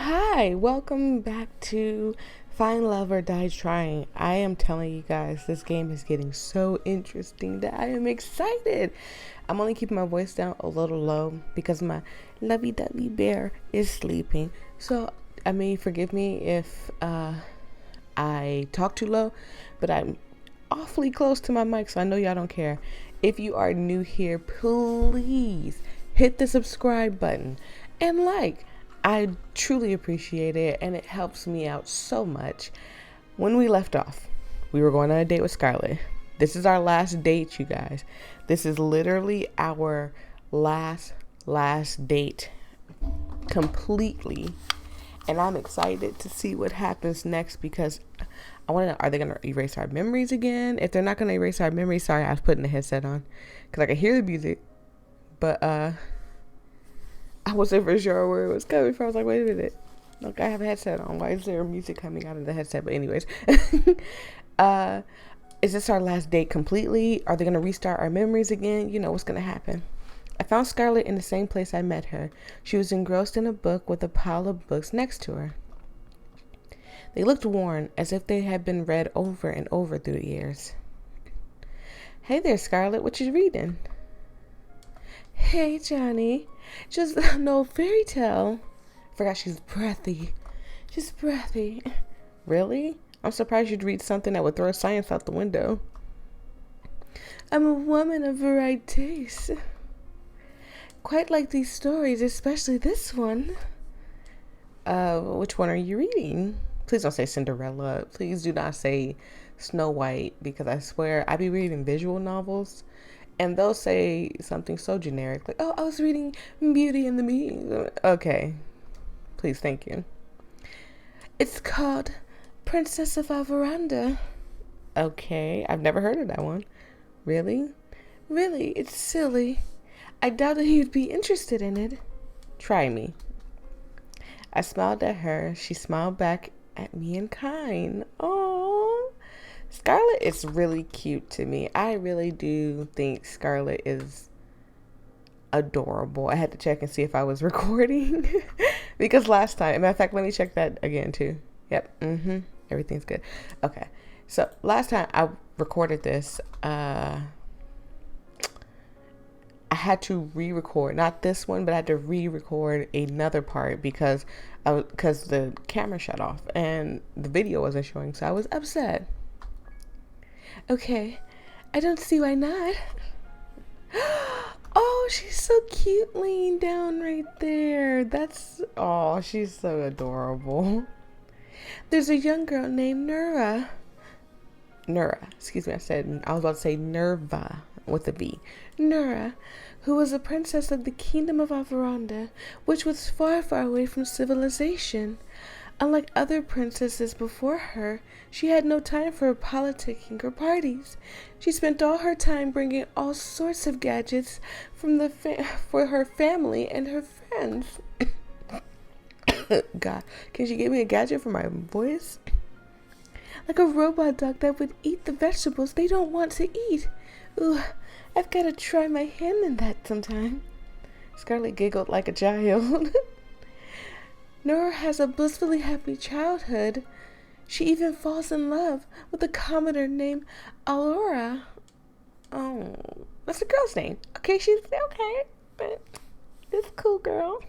Hi, welcome back to Find Love or Die Trying. I am telling you guys, this game is getting so interesting that I am excited. I'm only keeping my voice down a little low because my lovey-dovey bear is sleeping. So, forgive me if I talk too low, but I'm awfully close to my mic, so I know y'all don't care. If you are new here, please hit the subscribe button and like. I truly appreciate it, and it helps me out so much. When we left off, we were going on a date with Scarlett. This is our last date, you guys. This is literally our last date completely. And I'm excited to see what happens next because I want to know, are they going to erase our memories again? If they're not going to erase our memories, sorry, I was putting the headset on because I could hear the music, but I wasn't for sure where it was coming from. I was like, wait a minute. Look, I have a headset on. Why is there music coming out of the headset? But anyways, is this our last date completely? Are they going to restart our memories again? You know what's going to happen. I found Scarlett in the same place I met her. She was engrossed in a book with a pile of books next to her. They looked worn, as if they had been read over and over through the years. Hey there, Scarlett. What you reading? Hey, Johnny. Just an old fairy tale. Forgot she's breathy. Just breathy. Really? I'm surprised you'd read something that would throw science out the window. I'm a woman of varied tastes. Quite like these stories, especially this one. Which one are you reading? Please don't say Cinderella. Please do not say Snow White, because I swear I be reading visual novels and they'll say something so generic like, oh, I was reading Beauty and the Beast. Okay, please, thank you. It's called Princess of Averanda. Okay, I've never heard of that one. Really? Really, it's silly. I doubted you'd be interested in it. Try me. I smiled at her. She smiled back at me in kind. Oh, Scarlett is really cute to me. I really do think Scarlett is adorable. I had to check and see if I was recording because last time, matter of fact, let me check that again too. Yep. Everything's good. Okay. So last time I recorded this, I had to re-record, not this one, but I had to re-record another part because the camera shut off and the video wasn't showing, so I was upset. Okay, I don't see why not. Oh, she's so cute laying down right there. Oh, she's so adorable. There's a young girl named Nura, excuse me, I was about to say Nerva with a V. Nura, who was a princess of the kingdom of Averanda, which was far, far away from civilization. Unlike other princesses before her, she had no time for politicking or parties. She spent all her time bringing all sorts of gadgets for her family and her friends. God, can she give me a gadget for my voice? Like a robot dog that would eat the vegetables they don't want to eat. Ooh, I've got to try my hand in that sometime. Scarlett giggled like a child. Nora has a blissfully happy childhood. She even falls in love with a commoner named Aurora. Oh, that's a girl's name. Okay, she's okay. But this cool girl.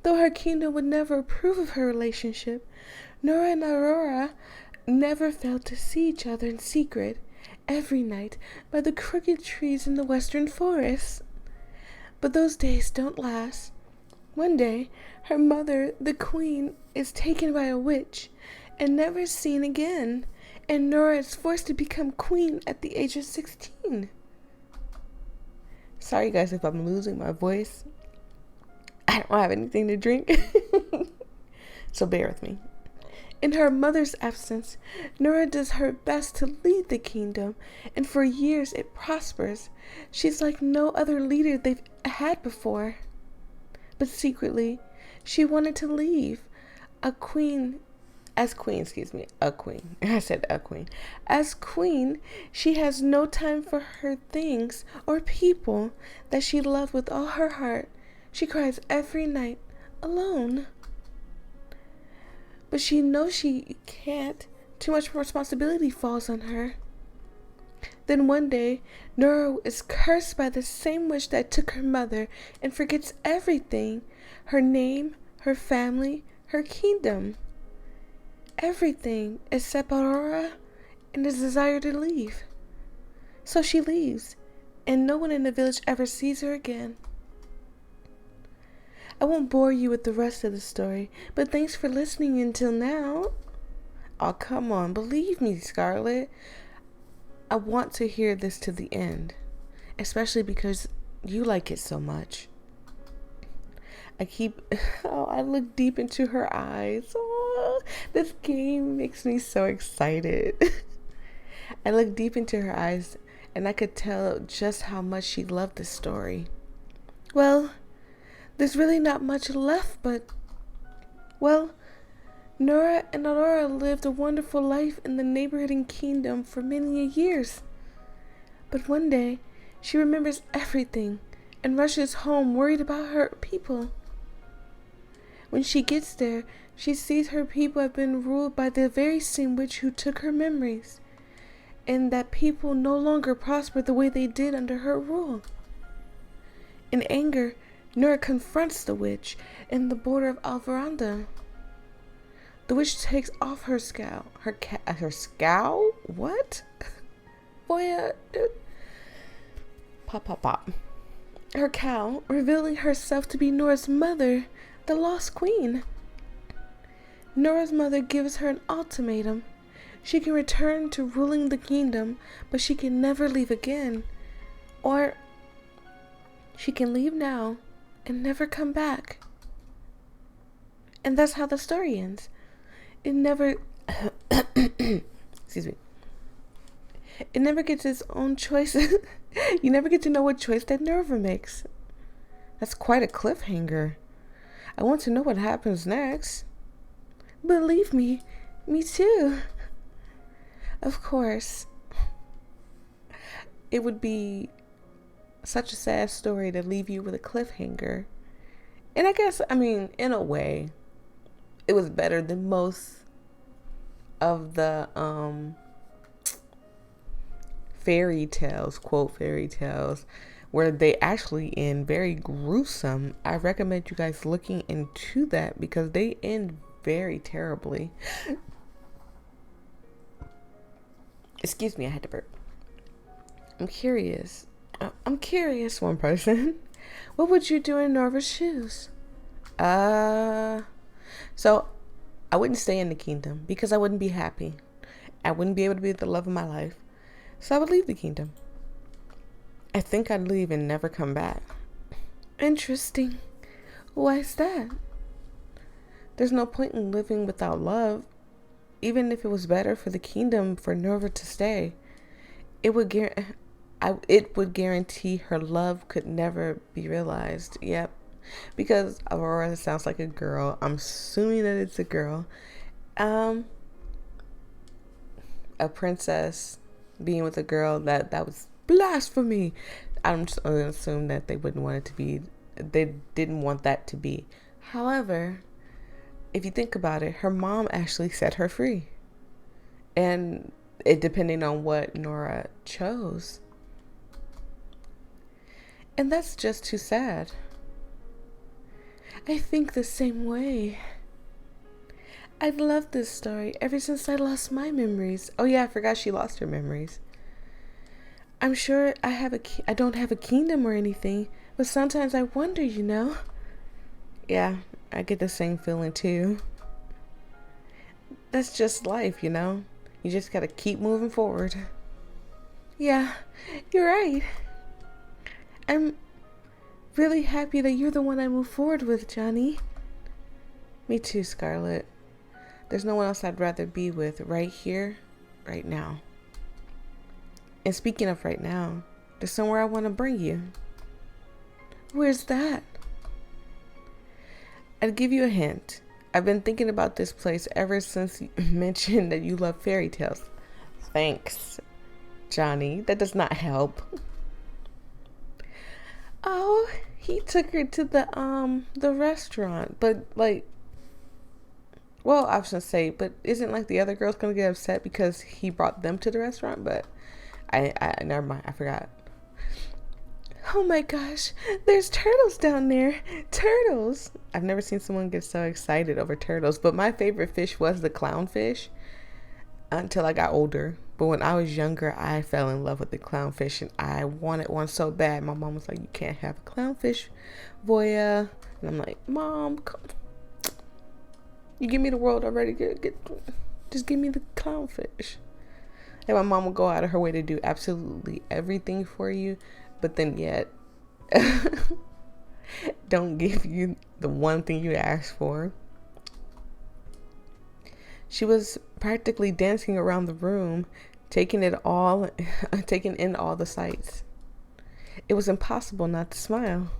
Though her kingdom would never approve of her relationship, Nora and Aurora never failed to see each other in secret every night by the crooked trees in the western forest. But those days don't last. One day, her mother, the queen, is taken by a witch and never seen again, and Nora is forced to become queen at the age of 16. Sorry guys if I'm losing my voice. I don't have anything to drink, so bear with me. In her mother's absence, Nora does her best to lead the kingdom, and for years it prospers. She's like no other leader they've had before. But secretly, she wanted to leave. A queen. I said a queen. As queen, she has no time for her things or people that she loved with all her heart. She cries every night, alone. But she knows she can't. Too much responsibility falls on her. Then one day, Nora is cursed by the same witch that took her mother and forgets everything: her name, her family, her kingdom. Everything except Aurora and the desire to leave. So she leaves, and no one in the village ever sees her again. I won't bore you with the rest of the story, but thanks for listening until now. Oh, come on, believe me, Scarlett. I want to hear this to the end, especially because you like it so much. I look deep into her eyes. Oh, this game makes me so excited. I look deep into her eyes, and I could tell just how much she loved this story. Well, there's really not much left, but, well, Nora and Aurora lived a wonderful life in the neighborhood and kingdom for many years. But one day, she remembers everything and rushes home worried about her people. When she gets there, she sees her people have been ruled by the very same witch who took her memories, and that people no longer prosper the way they did under her rule. In anger, Nora confronts the witch in the border of Alvaranda. The witch takes off her scowl. Her scowl? What? Voyia. Pop, pop, pop. Her cowl, revealing herself to be Nora's mother, the Lost Queen. Nora's mother gives her an ultimatum. She can return to ruling the kingdom, but she can never leave again. Or she can leave now and never come back. And that's how the story ends. It never excuse me. It never gets its own choice. You never get to know what choice that Nora makes. That's quite a cliffhanger. I want to know what happens next. Believe me too. Of course. It would be such a sad story to leave you with a cliffhanger. And I guess, in a way, it was better than most of the fairy tales, quote fairy tales, where they actually end very gruesome. I recommend you guys looking into that because they end very terribly. Excuse me, I had to burp. I'm curious, one person. What would you do in Nora's shoes? So I wouldn't stay in the kingdom because I wouldn't be happy. I wouldn't be able to be the love of my life. So I would leave the kingdom. I think I'd leave and never come back. Interesting. Why is that? There's no point in living without love. Even if it was better for the kingdom for Nora to stay, it would guarantee her love could never be realized. Yep. Because Aurora sounds like a girl. I'm assuming that it's a girl. A princess being with a girl, that was blasphemy. I'm just going to assume that they didn't want that to be. However, if you think about it, her mom actually set her free. And it depending on what Nora chose. And that's just too sad. I think the same way. I've loved this story ever since I lost my memories. Oh yeah, I forgot she lost her memories. I'm sure I don't have a kingdom or anything, but sometimes I wonder, Yeah, I get the same feeling too. That's just life, You just gotta keep moving forward. Yeah, you're right. I'm really happy that you're the one I move forward with, Johnny. Me too, Scarlett. There's no one else I'd rather be with right here, right now. And speaking of right now, there's somewhere I want to bring you. Where's that? I'd give you a hint. I've been thinking about this place ever since you mentioned that you love fairy tales. Thanks, Johnny. That does not help. Oh, he took her to the restaurant, but Well, I was gonna say, but isn't like the other girls gonna get upset because he brought them to the restaurant? But I never mind. I forgot. Oh my gosh, there's turtles down there. Turtles. I've never seen someone get so excited over turtles, but my favorite fish was the clownfish until I got older. But when I was younger, I fell in love with the clownfish and I wanted one so bad. My mom was like, "You can't have a clownfish, Voyia." And I'm like, "Mom, you give me the world already. Just give me the clownfish." And my mom will go out of her way to do absolutely everything for you, but then yet don't give you the one thing you asked for. She was practically dancing around the room, taking it all, taking in all the sights. It was impossible not to smile.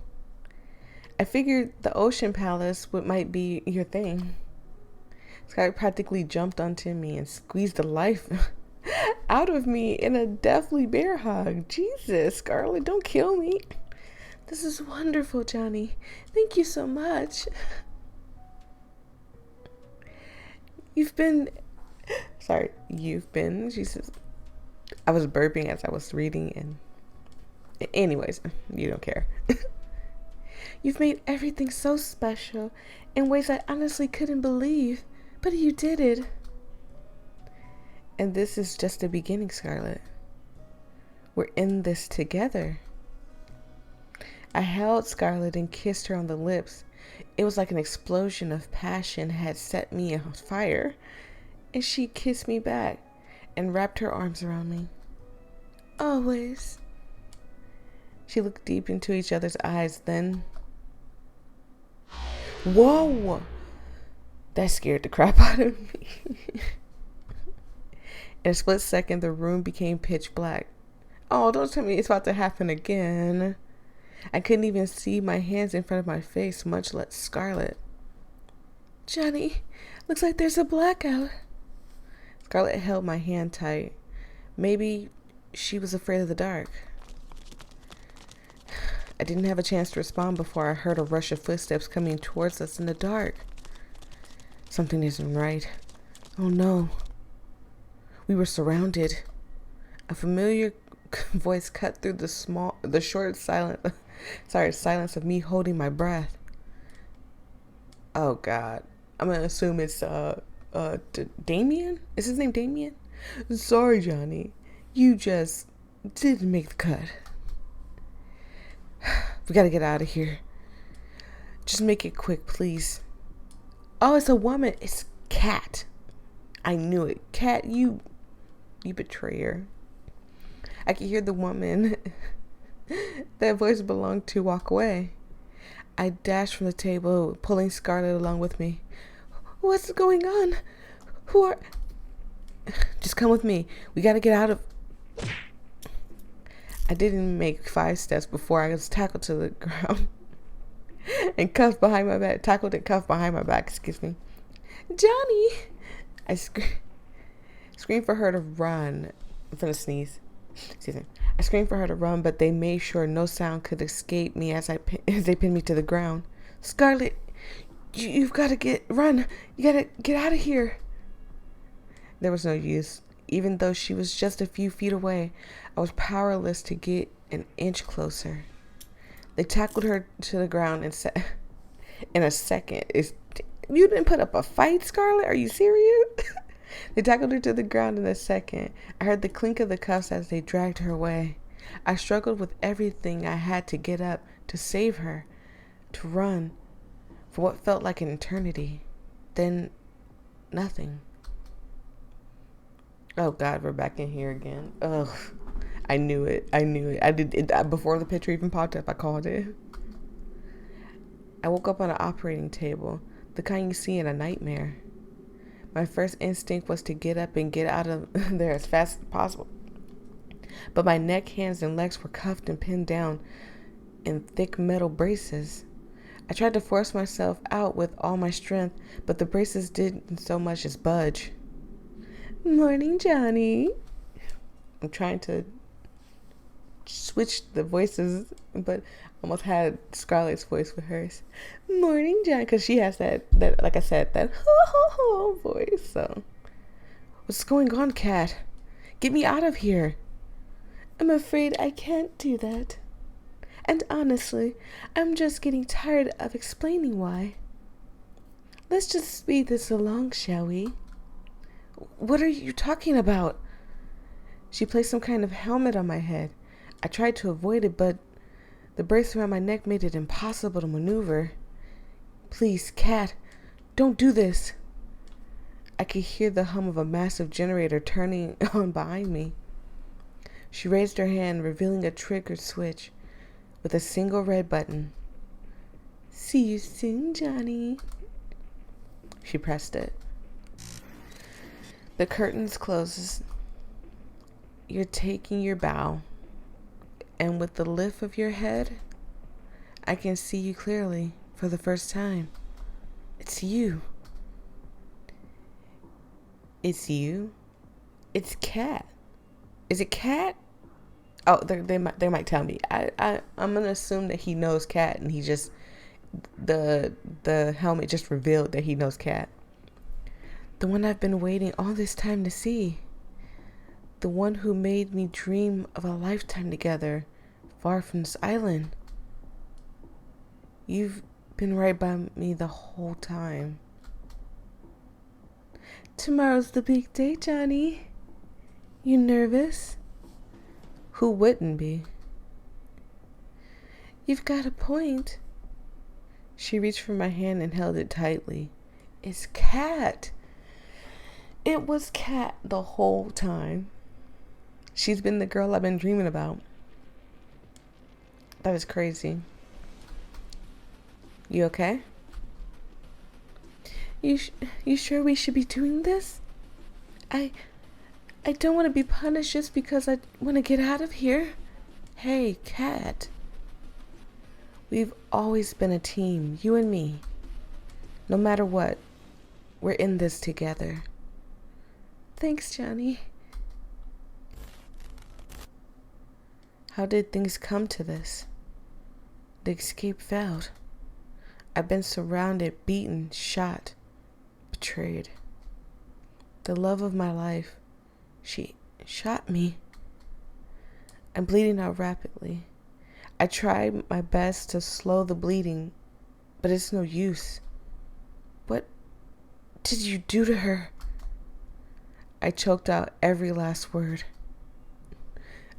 I figured the Ocean Palace might be your thing. Sky practically jumped onto me and squeezed the life out of me in a deathly bear hug. Jesus, Scarlett, don't kill me. This is wonderful, Johnny. Thank you so much. You've been, she says. I was burping as I was reading, and anyways, you don't care. You've made everything so special in ways I honestly couldn't believe, but you did it. And this is just the beginning, Scarlett. We're in this together. I held Scarlett and kissed her on the lips. It was like an explosion of passion had set me on fire. And she kissed me back and wrapped her arms around me. Always. She looked deep into each other's eyes, then... Whoa! That scared the crap out of me. In a split second, the room became pitch black. Oh, don't tell me it's about to happen again. I couldn't even see my hands in front of my face, much less Scarlett. Johnny, looks like there's a blackout. Scarlett held my hand tight. Maybe she was afraid of the dark. I didn't have a chance to respond before I heard a rush of footsteps coming towards us in the dark. Something isn't right. Oh no. We were surrounded. A familiar voice cut through the short silence of me holding my breath. Oh God. I'm gonna assume it's Damien? Is his name Damien? Sorry, Johnny. You just didn't make the cut. We gotta get out of here. Just make it quick, please. Oh, it's a woman. It's Kat. I knew it. Kat, you betrayer. I could hear the woman that voice belonged to walk away. I dashed from the table, pulling Scarlett along with me. What's going on? Who are... Just come with me. We gotta get out of... I didn't make 5 steps before I was tackled to the ground and cuffed behind my back. Tackled and cuffed behind my back, excuse me. Johnny! I screamed for her to run. I'm gonna sneeze. Excuse me. I screamed for her to run, but they made sure no sound could escape me as they pinned me to the ground. Scarlett, you've got to run. You got to get out of here. There was no use. Even though she was just a few feet away, I was powerless to get an inch closer. They tackled her to the ground and said, in a second, you didn't put up a fight, Scarlett? Are you serious? They tackled her to the ground in a second. I heard the clink of the cuffs as they dragged her away. I struggled with everything I had to get up, to save her, to run, for what felt like an eternity. Then, nothing. Oh God, we're back in here again. Ugh. I knew it. I did it. Before the picture even popped up, I called it. I woke up on an operating table, the kind you see in a nightmare. My first instinct was to get up and get out of there as fast as possible. But my neck, hands, and legs were cuffed and pinned down in thick metal braces. I tried to force myself out with all my strength, but the braces didn't so much as budge. Morning, Johnny. I'm trying to switched the voices, but almost had Scarlett's voice with hers. Morning, John, because she has that, like I said, that voice. So, what's going on, Cat? Get me out of here. I'm afraid I can't do that. And honestly, I'm just getting tired of explaining why. Let's just speed this along, shall we? What are you talking about? She placed some kind of helmet on my head. I tried to avoid it, but the brace around my neck made it impossible to maneuver. Please, Cat, don't do this. I could hear the hum of a massive generator turning on behind me. She raised her hand, revealing a trigger switch with a single red button. See you soon, Johnny. She pressed it. The curtains closes. You're taking your bow, and with the lift of your head, I can see you clearly for the first time. It's you. It's you. It's Cat. Is it Cat? Oh, they might tell me. I'm gonna assume that he knows Cat, and he just the helmet just revealed that he knows Cat. The one I've been waiting all this time to see. The one who made me dream of a lifetime together, far from this island. You've been right by me the whole time. Tomorrow's the big day, Johnny. You nervous? Who wouldn't be? You've got a point. She reached for my hand and held it tightly. It's Cat. It was Cat the whole time. She's been the girl I've been dreaming about. That was crazy. You okay? You sure we should be doing this? I don't want to be punished just because I want to get out of here. Hey, Cat. We've always been a team, you and me. No matter what, we're in this together. Thanks, Johnny. How did things come to this? The escape failed. I've been surrounded, beaten, shot, betrayed. The love of my life, she shot me. I'm bleeding out rapidly. I tried my best to slow the bleeding, but it's no use. What did you do to her? I choked out every last word.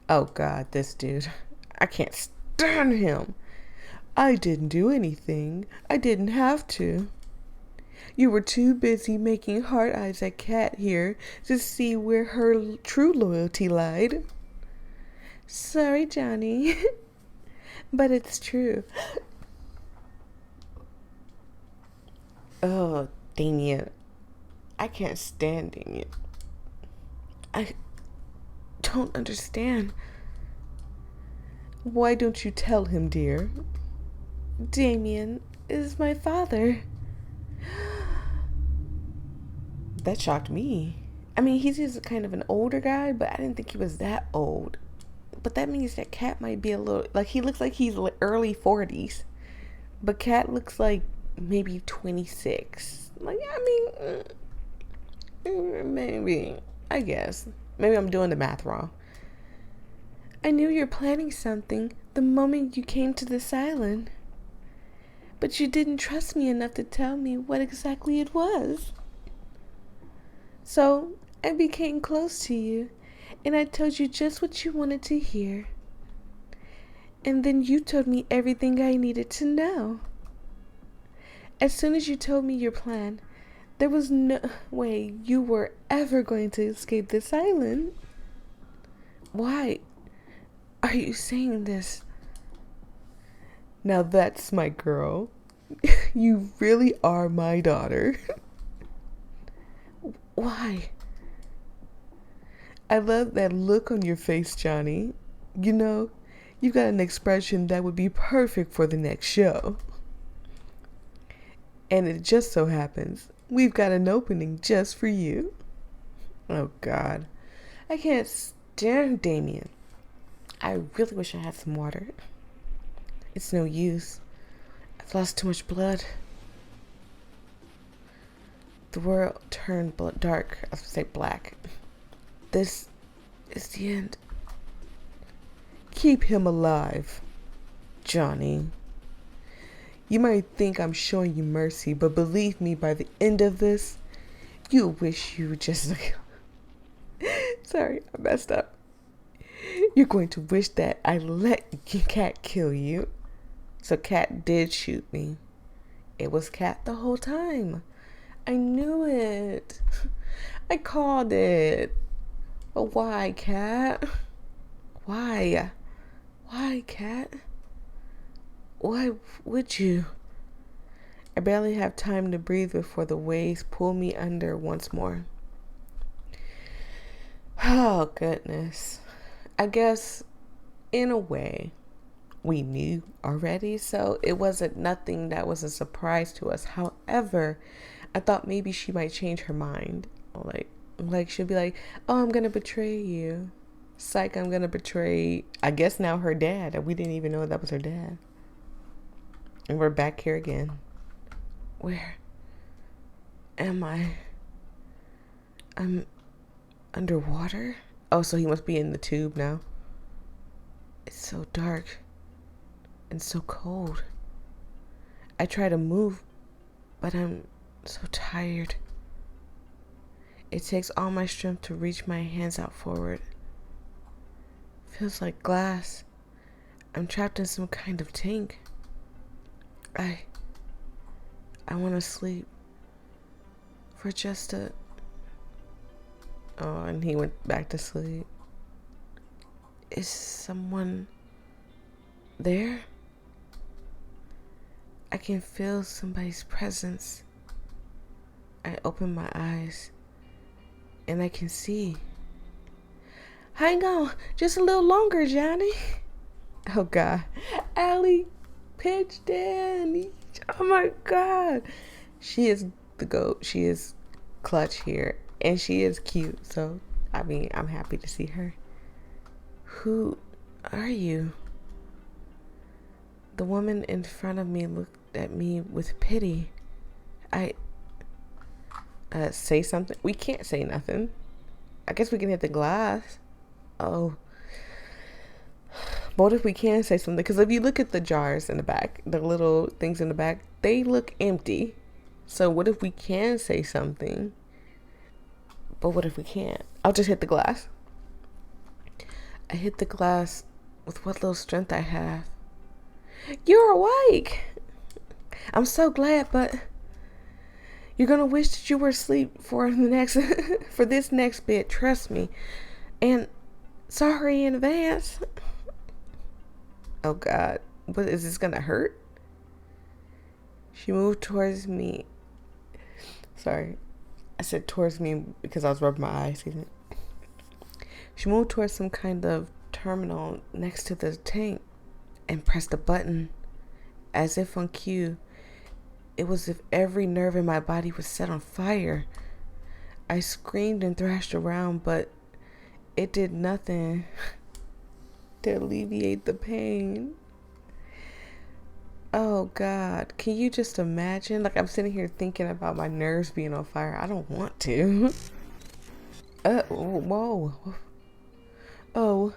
Oh God, this dude. I can't stand him. I didn't do anything. I didn't have to. You were too busy making hard eyes at Cat here to see where her true loyalty lied. Sorry, Johnny. But it's true. Oh, Damien. I can't stand Damien. I don't understand. Why don't you tell him, dear? Damien is my father. That shocked me. I mean, he's just kind of an older guy, but I didn't think he was that old. But that means that Cat might be a little, like, he looks like he's early 40s. But Cat looks like maybe 26. Like, I mean, maybe, I guess. Maybe I'm doing the math wrong. I knew you were planning something the moment you came to this island. But you didn't trust me enough to tell me what exactly it was. So I became close to you, and I told you just what you wanted to hear. And then you told me everything I needed to know. As soon as you told me your plan, there was no way you were ever going to escape this island. Why are you saying this? Now that's my girl. You really are my daughter. Why? I love that look on your face, Johnny. You know, you've got an expression that would be perfect for the next show. And it just so happens we've got an opening just for you. Oh God, I can't stand Damien. I really wish I had some water. It's no use. I've lost too much blood. The world turned dark. I was going to say black. This is the end. Keep him alive, Johnny. You might think I'm showing you mercy, but believe me, by the end of this, you wish you just... Sorry, I messed up. You're going to wish that I let Cat kill you. So Cat did shoot me. It was Cat the whole time. I knew it. I called it. But why, Cat? Why? Why, Cat? Why would you? I barely have time to breathe before the waves pull me under once more. Oh, goodness. I guess, in a way, we knew already, so it wasn't nothing that was a surprise to us. However, I thought maybe she might change her mind. Like she'll be like, oh, I'm going to betray you. Psych, I'm going to betray, I guess now her dad. We didn't even know that was her dad. And we're back here again. Where am I? I'm underwater? Oh, so he must be in the tube now. It's so dark and so cold. I try to move, but I'm so tired. It takes all my strength to reach my hands out forward. Feels like glass. I'm trapped in some kind of tank. I want to sleep for just a... Oh, and he went back to sleep. Is someone there? I can feel somebody's presence. I open my eyes and I can see. Hang on, just a little longer, Johnny. Oh God, Allie pitched in. Oh my God, she is the GOAT. She is clutch here, and she is cute. So I mean, I'm happy to see her. Who are you? The woman in front of me looked at me with pity. I say something. We can't say nothing. I guess we can hit the glass. Oh. What if we can say something? Because if you look at the jars in the back, the little things in the back, they look empty. So what if we can say something? But what if we can't? I'll just hit the glass. I hit the glass with what little strength I have. You're awake. I'm so glad, but you're gonna wish that you were asleep for the next for this next bit, trust me. And sorry in advance. Oh God, what is this gonna hurt? She moved towards me. Sorry, I said towards me because I was rubbing my eyes. She moved towards some kind of terminal next to the tank and pressed a button as if on cue. It was as if every nerve in my body was set on fire. I screamed and thrashed around, but it did nothing to alleviate the pain. Oh God, can you just imagine? Like, I'm sitting here thinking about my nerves being on fire. I don't want to. Whoa. Oh,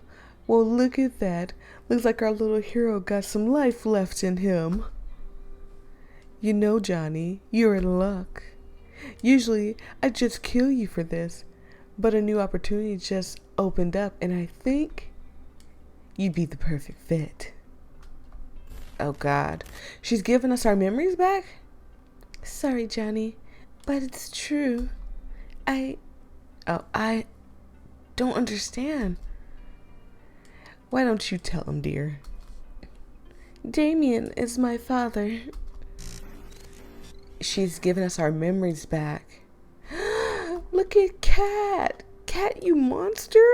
well, look at that. Looks like our little hero got some life left in him. You know, Johnny, you're in luck. Usually, I'd just kill you for this, but a new opportunity just opened up, and I think you'd be the perfect fit. Oh God, she's giving us our memories back? Sorry, Johnny, but it's true. I don't understand. Why don't you tell him, dear? Damien is my father. She's given us our memories back. Look at Cat. Cat, you monster.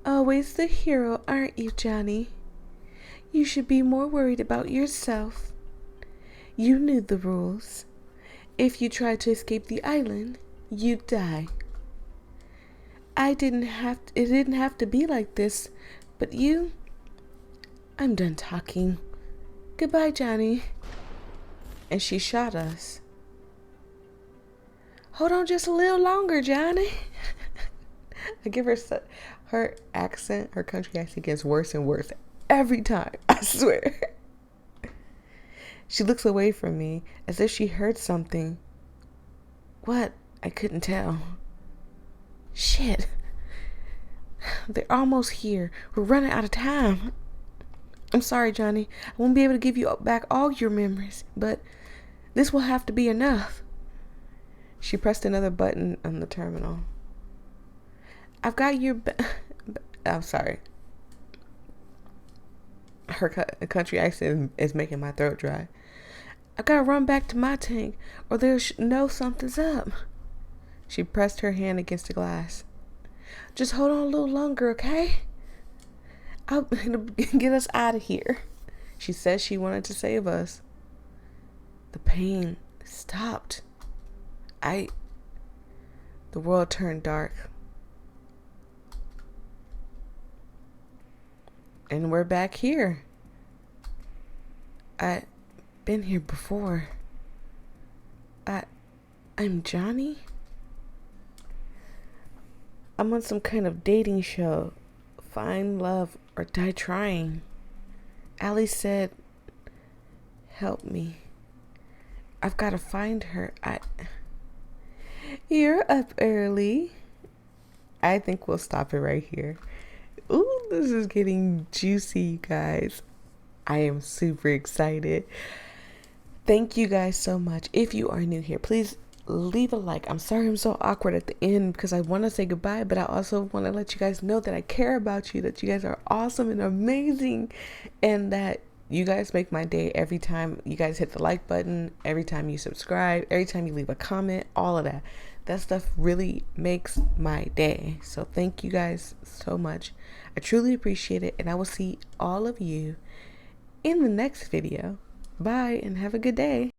Always the hero, aren't you, Johnny? You should be more worried about yourself. You knew the rules. If you tried to escape the island, you'd die. it didn't have to be like this, but you, I'm done talking. Goodbye, Johnny. And she shot us. Hold on just a little longer, Johnny. I give her accent, her country accent gets worse and worse every time, I swear. She looks away from me as if she heard something. What? I couldn't tell. Shit. They're almost here. We're running out of time. I'm sorry, Johnny. I won't be able to give you back all your memories, but this will have to be enough. She pressed another button on the terminal. I've got your... I'm sorry. Her country accent is making my throat dry. I gotta run back to my tank, or they'll know something's up. She pressed her hand against the glass. Just hold on a little longer, okay? I'll get us out of here. She said she wanted to save us. The pain stopped. The world turned dark. And we're back here. I've been here before. I'm Johnny? I'm on some kind of dating show. Find love or die trying. Allie said, help me. I've got to find her. You're up early. I think we'll stop it right here. Ooh, this is getting juicy, you guys. I am super excited. Thank you guys so much. If you are new here, please leave a like. I'm sorry I'm so awkward at the end because I want to say goodbye, but I also want to let you guys know that I care about you, that you guys are awesome and amazing, and that you guys make my day every time you guys hit the like button, every time you subscribe, every time you leave a comment, all of that. That stuff really makes my day. So thank you guys so much. I truly appreciate it, and I will see all of you in the next video. Bye, and have a good day.